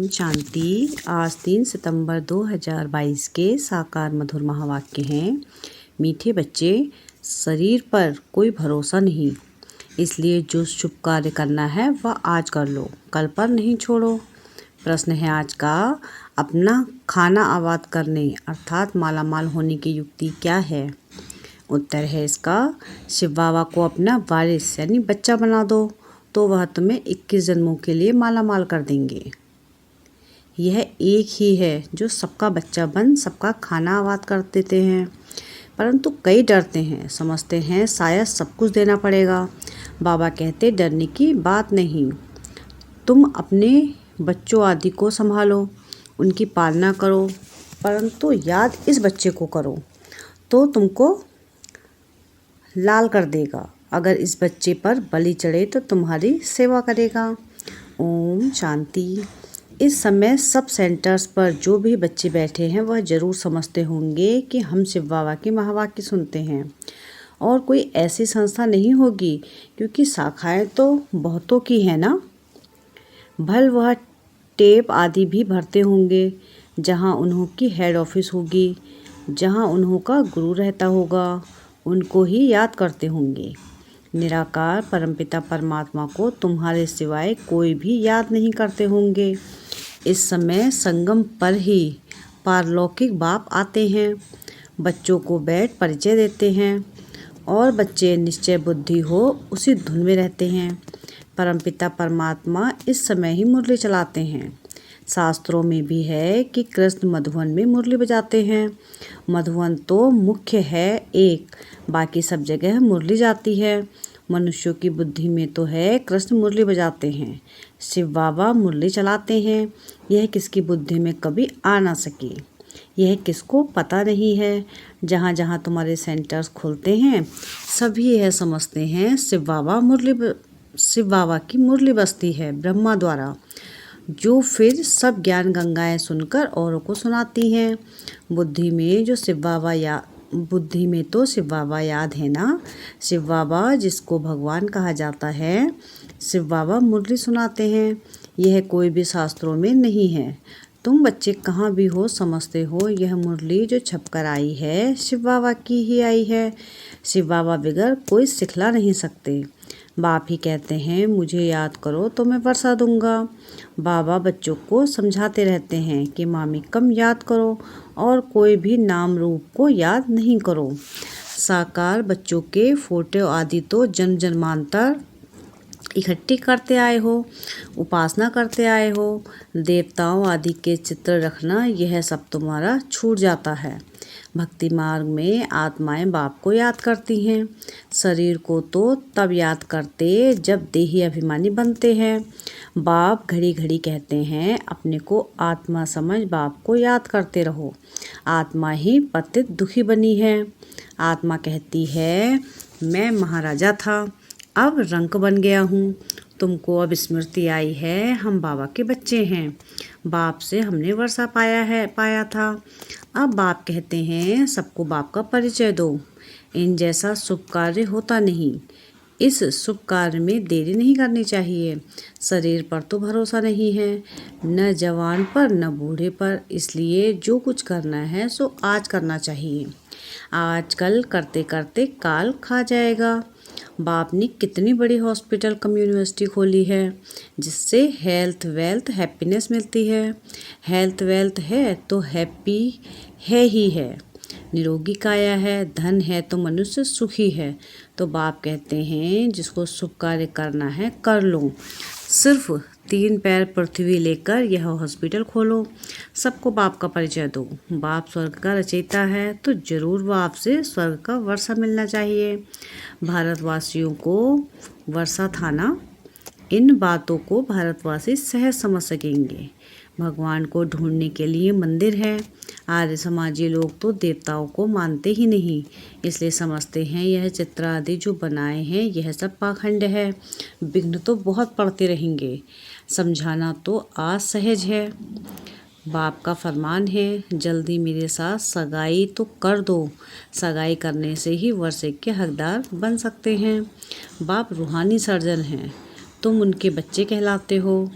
शांति। आज 3 सितंबर 2022 के साकार मधुर महावाक्य हैं। मीठे बच्चे, शरीर पर कोई भरोसा नहीं, इसलिए जो शुभ कार्य करना है वह आज कर लो, कल पर नहीं छोड़ो। प्रश्न है आज का, अपना खाना आबाद करने अर्थात मालामाल होने की युक्ति क्या है? उत्तर है इसका, शिव बाबा को अपना वारिस यानी बच्चा बना दो तो वह तुम्हें 21 जन्मों के लिए मालामाल कर देंगे। यह एक ही है जो सबका बच्चा बन सबका खाना आबाद कर देते हैं, परंतु कई डरते हैं, समझते हैं शायद सब कुछ देना पड़ेगा। बाबा कहते डरने की बात नहीं, तुम अपने बच्चों आदि को संभालो, उनकी पालना करो, परंतु याद इस बच्चे को करो तो तुमको लाल कर देगा। अगर इस बच्चे पर बलि चढ़े तो तुम्हारी सेवा करेगा। ओम शांति। इस समय सब सेंटर्स पर जो भी बच्चे बैठे हैं वह जरूर समझते होंगे कि हम शिव बाबा के महावाक्य सुनते हैं और कोई ऐसी संस्था नहीं होगी, क्योंकि शाखाएं तो बहुतों की है ना। भल वह टेप आदि भी भरते होंगे, जहां उन्हों की हेड ऑफिस होगी, जहां उन्हों का गुरु रहता होगा, उनको ही याद करते होंगे। निराकार परमपिता परमात्मा को तुम्हारे सिवाय कोई भी याद नहीं करते होंगे। इस समय संगम पर ही पारलौकिक बाप आते हैं, बच्चों को बैठ परिचय देते हैं और बच्चे निश्चय बुद्धि हो उसी धुन में रहते हैं। परमपिता परमात्मा इस समय ही मुरली चलाते हैं। शास्त्रों में भी है कि कृष्ण मधुवन में मुरली बजाते हैं। मधुवन तो मुख्य है एक, बाकी सब जगह मुरली जाती है। मनुष्यों की बुद्धि में तो है कृष्ण मुरली बजाते हैं, शिव बाबा मुरली चलाते हैं। यह किसकी बुद्धि में कभी आ ना सके, यह किसको पता नहीं है। जहाँ जहाँ तुम्हारे सेंटर्स खुलते हैं सभी यह समझते हैं शिव बाबा की मुरली बजती है ब्रह्मा द्वारा, जो फिर सब ज्ञान गंगाएं सुनकर औरों को सुनाती हैं। बुद्धि में तो शिव बाबा याद है ना। शिव बाबा जिसको भगवान कहा जाता है, शिव बाबा मुरली सुनाते हैं। यह कोई भी शास्त्रों में नहीं है। तुम बच्चे कहाँ भी हो समझते हो यह मुरली जो छपकर आई है शिव बाबा की ही आई है। शिव बाबा बगैर कोई सिखला नहीं सकते। बाप ही कहते हैं मुझे याद करो तो मैं वर्षा दूंगा। बाबा बच्चों को समझाते रहते हैं कि मामी कम याद करो और कोई भी नाम रूप को याद नहीं करो। साकार बच्चों के फोटो आदि तो जन्म जन्मांतर इकट्ठी करते आए हो, उपासना करते आए हो। देवताओं आदि के चित्र रखना यह सब तुम्हारा छूट जाता है। भक्ति मार्ग में आत्माएं बाप को याद करती हैं। शरीर को तो तब याद करते जब देही अभिमानी बनते हैं। बाप घड़ी घड़ी कहते हैं अपने को आत्मा समझ बाप को याद करते रहो। आत्मा ही पतित दुखी बनी है। आत्मा कहती है मैं महाराजा था, अब रंक बन गया हूँ। तुमको अब स्मृति आई है हम बाबा के बच्चे हैं, बाप से हमने वर्षा पाया था। अब बाप कहते हैं सबको बाप का परिचय दो। इन जैसा शुभ कार्य होता नहीं, इस शुभ कार्य में देरी नहीं करनी चाहिए। शरीर पर तो भरोसा नहीं है, न जवान पर न बूढ़े पर, इसलिए जो कुछ करना है सो आज करना चाहिए। आजकल करते करते काल खा जाएगा। बाप ने कितनी बड़ी हॉस्पिटल कम यूनिवर्सिटी खोली है, जिससे हेल्थ वेल्थ हैप्पीनेस मिलती है। हेल्थ वेल्थ है तो हैप्पी है ही है। निरोगी काया है, धन है तो मनुष्य सुखी है। तो बाप कहते हैं जिसको शुभ कार्य करना है कर लो। सिर्फ 3 पैर पृथ्वी लेकर यह हॉस्पिटल खोलो। सबको बाप का परिचय दो। बाप स्वर्ग का रचयिता है तो जरूर बाप से स्वर्ग का वर्षा मिलना चाहिए। भारतवासियों को वर्षा था ना। इन बातों को भारतवासी सहज समझ सकेंगे। भगवान को ढूंढने के लिए मंदिर है। आर्य समाजी लोग तो देवताओं को मानते ही नहीं, इसलिए समझते हैं यह चित्र आदि जो बनाए हैं यह सब पाखंड है। विघ्न तो बहुत पड़ते रहेंगे। समझाना तो आज सहज है। बाप का फरमान है जल्दी मेरे साथ सगाई तो कर दो। सगाई करने से ही वर्षे के हकदार बन सकते हैं। बाप रूहानी सर्जन हैं, तुम उनके बच्चे कहलाते हो।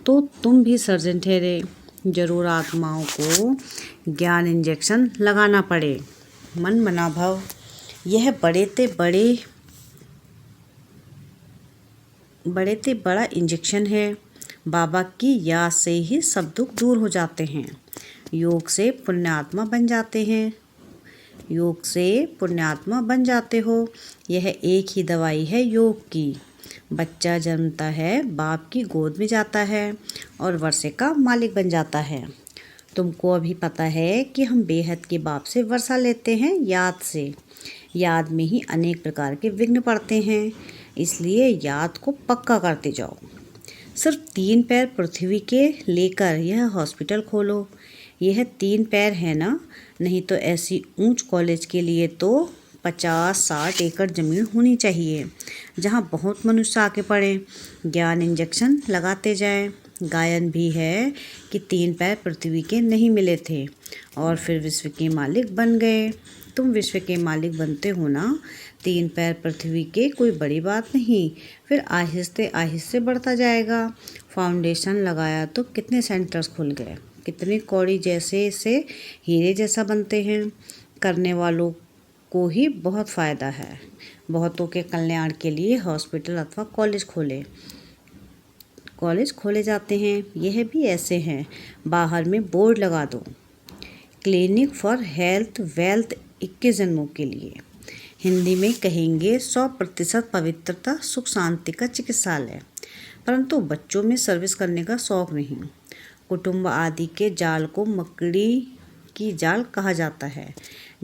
तो तुम भी सर्जन ठहरे। जरूर आत्माओं को ज्ञान इंजेक्शन लगाना पड़े। मन बना भव। यह बड़े ते बड़ा इंजेक्शन है। बाबा की याद से ही सब दुख दूर हो जाते हैं। योग से पुण्यात्मा बन जाते हैं। योग से पुण्यात्मा बन जाते हो। यह एक ही दवाई है योग की। बच्चा जन्मता है, बाप की गोद में जाता है और वर्षे का मालिक बन जाता है। तुमको अभी पता है कि हम बेहद के बाप से वर्षा लेते हैं, याद से। याद में ही अनेक प्रकार के विघ्न पड़ते हैं, इसलिए याद को पक्का करते जाओ। सिर्फ 3 पैर पृथ्वी के लेकर यह हॉस्पिटल खोलो। यह 3 पैर है ना, नहीं तो ऐसी ऊंच कॉलेज के लिए तो 50-60 एकड़ ज़मीन होनी चाहिए, जहां बहुत मनुष्य आके पड़े। ज्ञान इंजेक्शन लगाते जाएं। गायन भी है कि 3 पैर पृथ्वी के नहीं मिले थे और फिर विश्व के मालिक बन गए। तुम विश्व के मालिक बनते हो ना। 3 पैर पृथ्वी के कोई बड़ी बात नहीं, फिर आहिस्ते आहिस्ते बढ़ता जाएगा। फाउंडेशन लगाया तो कितने सेंटर्स खुल गए, कितने कौड़ी जैसे से हीरे जैसा बनते हैं। करने वालों को ही बहुत फ़ायदा है। बहुतों के कल्याण के लिए हॉस्पिटल अथवा कॉलेज खोले जाते हैं। यह भी ऐसे हैं। बाहर में बोर्ड लगा दो, क्लिनिक फॉर हेल्थ वेल्थ 21 जन्मों के लिए। हिंदी में कहेंगे 100% पवित्रता सुख शांति का चिकित्सालय। परंतु बच्चों में सर्विस करने का शौक नहीं। कुटुंब आदि के जाल को मकड़ी की जाल कहा जाता है।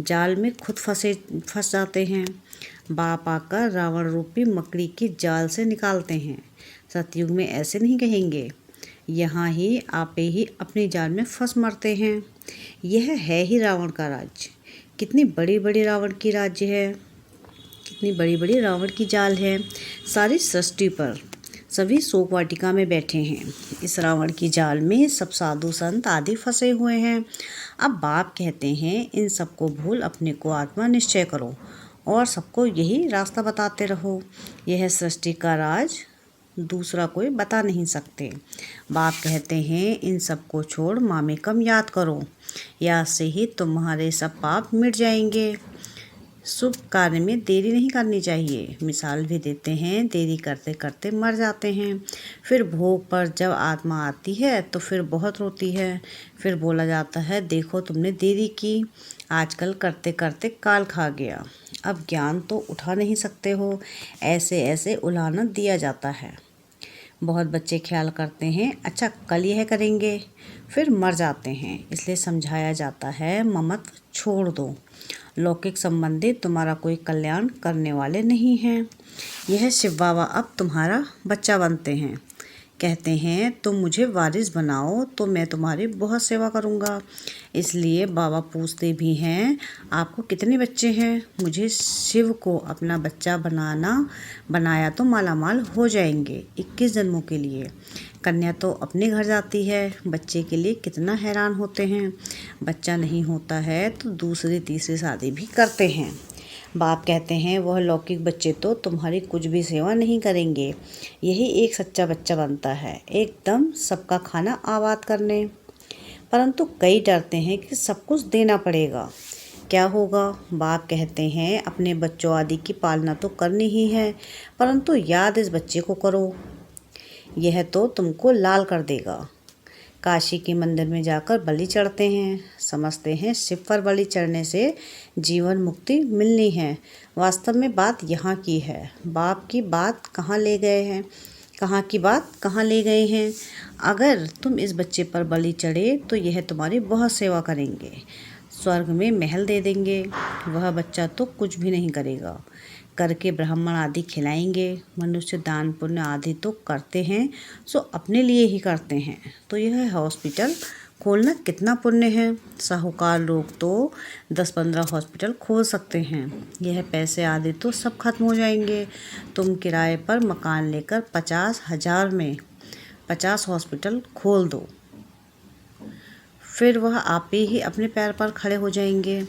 जाल में खुद फंस जाते हैं। बाप आकर रावण रूपी मकड़ी की जाल से निकालते हैं। सतयुग में ऐसे नहीं कहेंगे। यहाँ ही आपे ही अपनी जाल में फंस मरते हैं। यह है ही रावण का राज्य। कितनी बड़ी बड़ी रावण की राज्य है, कितनी बड़ी बड़ी रावण की जाल है। सारी सृष्टि पर सभी शोक वाटिका में बैठे हैं। इस रावण की जाल में सब साधु संत आदि फंसे हुए हैं। अब बाप कहते हैं इन सबको भूल अपने को आत्मा निश्चय करो और सबको यही रास्ता बताते रहो। यह सृष्टि का राज दूसरा कोई बता नहीं सकते। बाप कहते हैं इन सबको छोड़ मामेकम याद करो। याद से ही तुम्हारे सब पाप मिट जाएंगे। शुभ कार्य में देरी नहीं करनी चाहिए। मिसाल भी देते हैं, देरी करते करते मर जाते हैं। फिर भोग पर जब आत्मा आती है तो फिर बहुत रोती है। फिर बोला जाता है देखो तुमने देरी की, आजकल करते करते काल खा गया, अब ज्ञान तो उठा नहीं सकते हो। ऐसे ऐसे उलाहना दिया जाता है। बहुत बच्चे ख्याल करते हैं अच्छा कल यह करेंगे, फिर मर जाते हैं। इसलिए समझाया जाता है ममत्व छोड़ दो। लौकिक संबंधी तुम्हारा कोई कल्याण करने वाले नहीं हैं। यह शिव बाबा अब तुम्हारा बच्चा बनते हैं। कहते हैं तुम मुझे वारिस बनाओ तो मैं तुम्हारी बहुत सेवा करूँगा। इसलिए बाबा पूछते भी हैं आपको कितने बच्चे हैं। मुझे शिव को अपना बच्चा बनाया तो मालामाल हो जाएंगे 21 जन्मों के लिए। कन्या तो अपने घर जाती है, बच्चे के लिए कितना हैरान होते हैं। बच्चा नहीं होता है तो दूसरी तीसरी शादी भी करते हैं। बाप कहते हैं वह लौकिक बच्चे तो तुम्हारी कुछ भी सेवा नहीं करेंगे। यही एक सच्चा बच्चा बनता है, एकदम सबका खाना आबाद करने। परंतु कई डरते हैं कि सब कुछ देना पड़ेगा, क्या होगा। बाप कहते हैं अपने बच्चों आदि की पालना तो करनी ही है, परंतु याद इस बच्चे को करो, यह तो तुमको लाल कर देगा। काशी के मंदिर में जाकर बलि चढ़ते हैं, समझते हैं शिव पर बलि चढ़ने से जीवन मुक्ति मिलनी है। वास्तव में बात यहाँ की है। बाप की बात कहाँ ले गए हैं, कहाँ की बात कहाँ ले गए हैं। अगर तुम इस बच्चे पर बलि चढ़े तो यह तुम्हारी बहुत सेवा करेंगे, स्वर्ग में महल दे देंगे। वह बच्चा तो कुछ भी नहीं करेगा, करके ब्राह्मण आदि खिलाएंगे। मनुष्य दान पुण्य आदि तो करते हैं, सो अपने लिए ही करते हैं। तो यह हॉस्पिटल खोलना कितना पुण्य है। साहूकार लोग तो 10-15 हॉस्पिटल खोल सकते हैं। यह पैसे आदि तो सब खत्म हो जाएंगे। तुम किराए पर मकान लेकर 50,000 में 50 हॉस्पिटल खोल दो, फिर वह आप ही अपने पैर पर खड़े हो जाएंगे।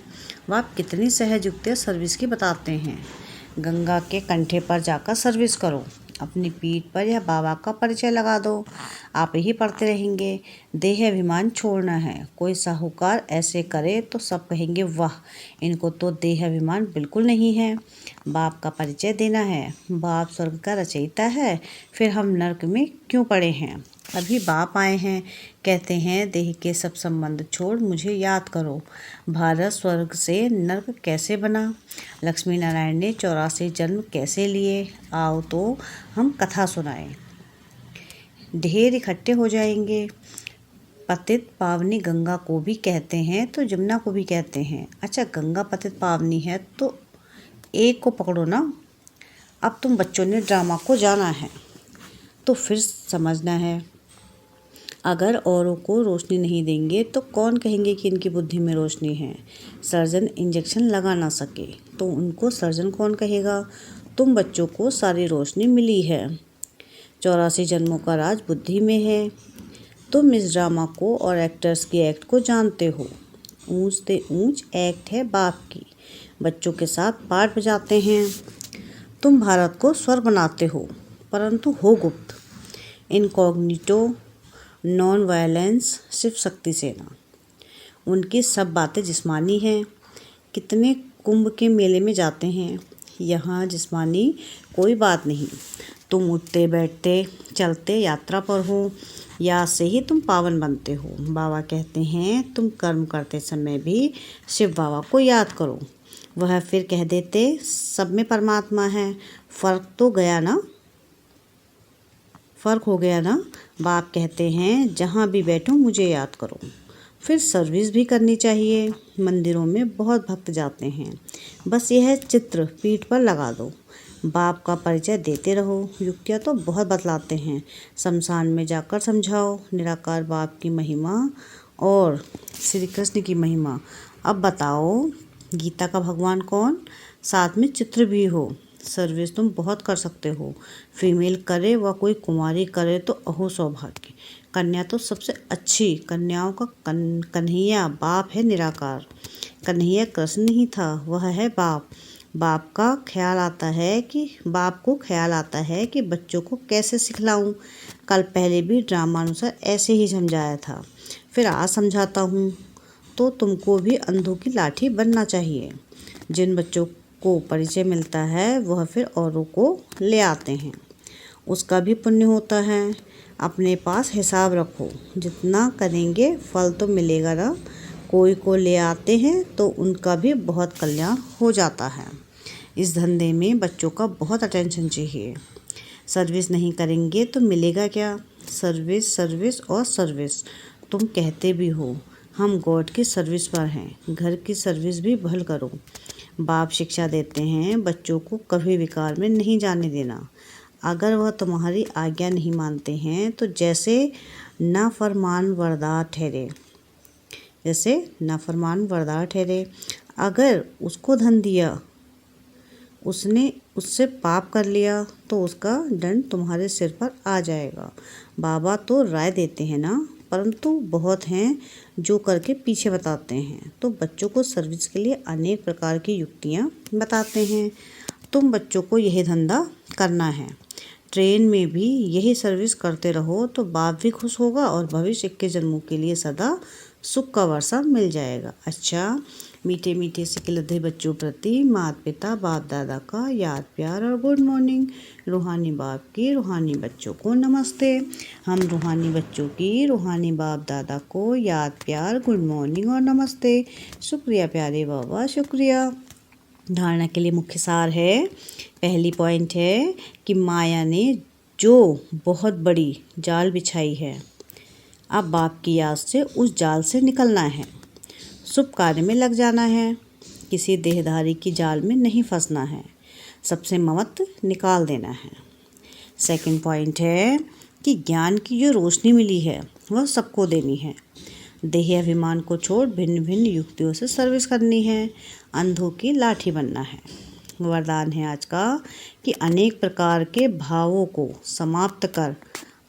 वह आप कितनी सहज युक्ति सर्विस की बताते हैं। गंगा के कंठे पर जाकर सर्विस करो, अपनी पीठ पर या बाबा का परिचय लगा दो। आप यही पढ़ते रहेंगे। देह अभिमान छोड़ना है। कोई साहूकार ऐसे करे तो सब कहेंगे वाह, इनको तो देह अभिमान बिल्कुल नहीं है। बाप का परिचय देना है। बाप स्वर्ग का रचयिता है, फिर हम नरक में क्यों पड़े हैं। अभी बाप आए हैं, कहते हैं देह के सब संबंध छोड़ मुझे याद करो। भारत स्वर्ग से नर्क कैसे बना, लक्ष्मी नारायण ने 84 जन्म कैसे लिए, आओ तो हम कथा सुनाएं। ढेर इकट्ठे हो जाएंगे। पतित पावनी गंगा को भी कहते हैं तो जमुना को भी कहते हैं। अच्छा, गंगा पतित पावनी है तो एक को पकड़ो ना। अब तुम बच्चों ने ड्रामा को जाना है तो फिर समझना है। अगर औरों को रोशनी नहीं देंगे तो कौन कहेंगे कि इनकी बुद्धि में रोशनी है। सर्जन इंजेक्शन लगा ना सके तो उनको सर्जन कौन कहेगा। तुम बच्चों को सारी रोशनी मिली है। 84 जन्मों का राज बुद्धि में है। तुम इस ड्रामा को और एक्टर्स की एक्ट को जानते हो। ऊंच से ऊंच एक्ट है बाप की। बच्चों के साथ पाठ बजाते हैं। तुम भारत को स्वर्ग बनाते हो, परंतु हो गुप्त। इनकॉग्निटो, नॉन वायलेंस, सिर्फ शक्ति सेना। उनकी सब बातें जिस्मानी हैं। कितने कुंभ के मेले में जाते हैं, यहाँ जिस्मानी कोई बात नहीं। तुम उठते बैठते चलते यात्रा पर हो, याद से ही तुम पावन बनते हो। बाबा कहते हैं तुम कर्म करते समय भी शिव बाबा को याद करो। वह फिर कह देते सब में परमात्मा है। फर्क हो गया ना। बाप कहते हैं जहाँ भी बैठो मुझे याद करो। फिर सर्विस भी करनी चाहिए। मंदिरों में बहुत भक्त जाते हैं, बस यह चित्र पीठ पर लगा दो। बाप का परिचय देते रहो। युक्तियाँ तो बहुत बतलाते हैं। शमशान में जाकर समझाओ निराकार बाप की महिमा और श्री कृष्ण की महिमा। अब बताओ गीता का भगवान कौन, साथ में चित्र भी हो। सर्विस तुम बहुत कर सकते हो। फीमेल करे व कोई कुमारी करे तो अहो सौभाग्य। कन्या तो सबसे अच्छी। कन्याओं का कन्हैया बाप है निराकार। कन्हैया कृष्ण नहीं था, वह है बाप। बाप को ख्याल आता है कि बच्चों को कैसे सिखलाऊं। कल पहले भी ड्रामानुसार ऐसे ही समझाया था, फिर आज समझाता हूँ। तो तुमको भी अंधों की लाठी बनना चाहिए। जिन बच्चों को परिचय मिलता है वह फिर औरों को ले आते हैं, उसका भी पुण्य होता है। अपने पास हिसाब रखो, जितना करेंगे फल तो मिलेगा ना। कोई को ले आते हैं तो उनका भी बहुत कल्याण हो जाता है। इस धंधे में बच्चों का बहुत अटेंशन चाहिए। सर्विस नहीं करेंगे तो मिलेगा क्या। सर्विस सर्विस और सर्विस। तुम कहते भी हो हम गॉड की सर्विस पर हैं, घर की सर्विस भी भल करो। बाप शिक्षा देते हैं बच्चों को कभी विकार में नहीं जाने देना। अगर वह तुम्हारी आज्ञा नहीं मानते हैं तो जैसे नाफरमान वरदार ठहरे। अगर उसको धन दिया, उसने उससे पाप कर लिया तो उसका दंड तुम्हारे सिर पर आ जाएगा। बाबा तो राय देते हैं ना, परंतु बहुत हैं जो करके पीछे बताते हैं। तो बच्चों को सर्विस के लिए अनेक प्रकार की युक्तियाँ बताते हैं। तुम बच्चों को यही धंधा करना है। ट्रेन में भी यही सर्विस करते रहो तो बाप भी खुश होगा और भविष्य के जन्मों के लिए सदा सुख का वर्षा मिल जाएगा। अच्छा, मीठे मीठे से खिलते बच्चों प्रति माता पिता बाप दादा का याद प्यार और गुड मॉर्निंग। रूहानी बाप की रूहानी बच्चों को नमस्ते। हम रूहानी बच्चों की रूहानी बाप दादा को याद प्यार गुड मॉर्निंग और नमस्ते। शुक्रिया प्यारे बाबा, शुक्रिया। धारणा के लिए मुख्य सार है। पहली पॉइंट है कि माया ने जो बहुत बड़ी जाल बिछाई है, अब बाप की याद से उस जाल से निकलना है। शुभ कार्य में लग जाना है। किसी देहधारी की जाल में नहीं फंसना है। सबसे ममत्व निकाल देना है। सेकंड पॉइंट है कि ज्ञान की जो रोशनी मिली है वह सबको देनी है। देह अभिमान को छोड़ भिन्न भिन्न युक्तियों से सर्विस करनी है। अंधों की लाठी बनना है। वरदान है आज का कि अनेक प्रकार के भावों को समाप्त कर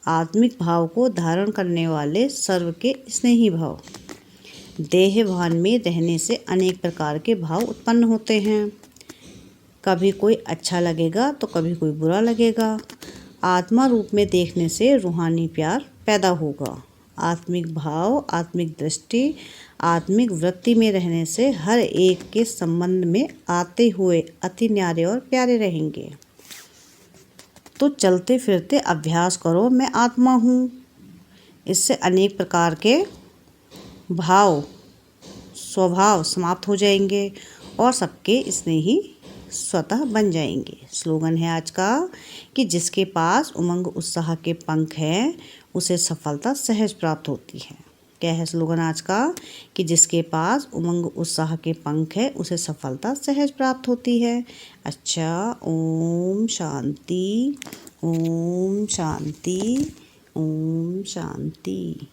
आत्मिक भाव को धारण करने वाले सर्व के स्नेही भाव। देह भान में रहने से अनेक प्रकार के भाव उत्पन्न होते हैं। कभी कोई अच्छा लगेगा तो कभी कोई बुरा लगेगा। आत्मा रूप में देखने से रूहानी प्यार पैदा होगा। आत्मिक भाव, आत्मिक दृष्टि, आत्मिक वृत्ति में रहने से हर एक के संबंध में आते हुए अति न्यारे और प्यारे रहेंगे। तो चलते फिरते अभ्यास करो, मैं आत्मा हूँ। इससे अनेक प्रकार के भाव, स्वभाव समाप्त हो जाएंगे और सबके स्नेही स्वतः बन जाएंगे। स्लोगन है आज का कि जिसके पास उमंग उत्साह के पंख हैं उसे सफलता सहज प्राप्त होती है। क्या है स्लोगन आज का? कि जिसके पास उमंग उत्साह के पंख है उसे सफलता सहज प्राप्त होती है। अच्छा, ओम शांति, ओम शांति, ओम शांति।